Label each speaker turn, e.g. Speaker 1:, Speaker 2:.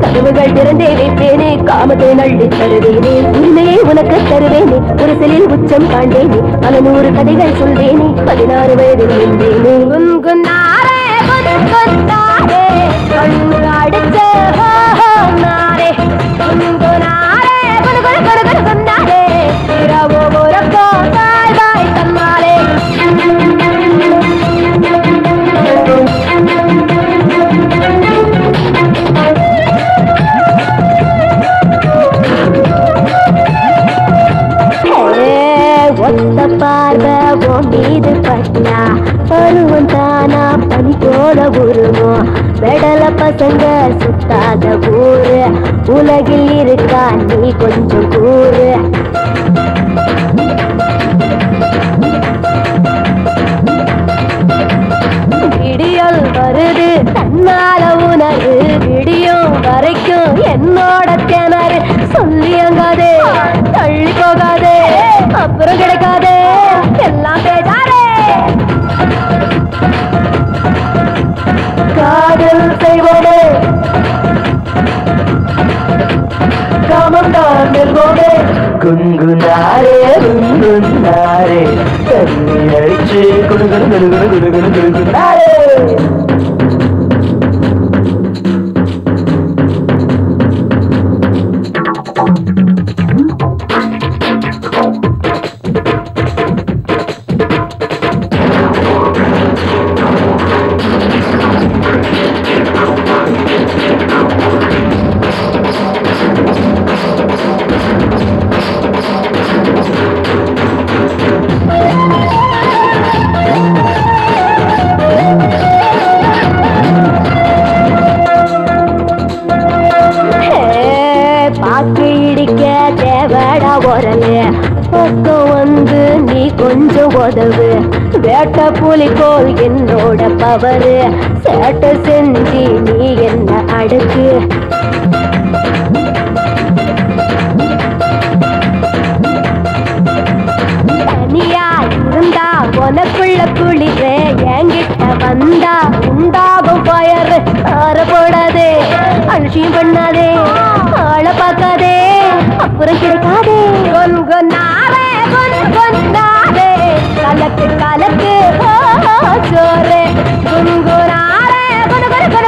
Speaker 1: கதவுகள் திறந்தே வைப்பேனே, காமத்தை நள்ளி தருவேனே, உண்மையை உனக்கு தருவேனே, ஒரு சிலில் உச்சம் காண்டேனே, பல 100 கதைகள் சொல்வேனே, 16 வயதில் இருந்தேனே. குன்குன்னாரே குன்குன்னாரே கண்ணு அடிச்ச நாரே, குன்குன்னாரே குன்குன் குன்குன் குன்னாரே, இரவோ உறக்கோ தாய் தாய் தன்னாரே. ஒத்த பார்வை மீது பட்டா பருவம் தானா பனி போல உருவோம். வெடல பசங்க சுத்தாத ஊரு உலகில் இருக்கா நீ கொஞ்சம் கூறு. விடியல் வருது தன்னால உணரு, விடியும் வரைக்கும் என்னோட திணறு. சொல்லியங்காதே தள்ளி போகாதே, அப்புறம் கிடைக்காதே எல்லாம் பேசாதே. காதல் செய்வோமே காமந்தான் நெல்வோமே. குங்குனாரே குங்குனாரே தண்ணி அடிச்சு குடுகுடு குடுகுடு குடுகுடு குடுகுனாரே. பக்கம் வந்து நீ கொஞ்சம் உதவு, வேட்ட புலி போல் என்னோட பவரு, சேட்டை செஞ்சு நீ என்ன அடுக்கு. தனியா இருந்தா உனக்குள்ள குளிர, என்கிட்ட வந்தா உண்டாகும் பயர். ஆற போடாதே அலட்சியம் பண்ணாதே, ஆள பார்க்காதே அப்புறம் கிடைக்காதே. கொன்கொன்னாரே கொன்கொன்னாரே கலக்கு கலக்கு சோரே, குன்குனாரே கொன்கொன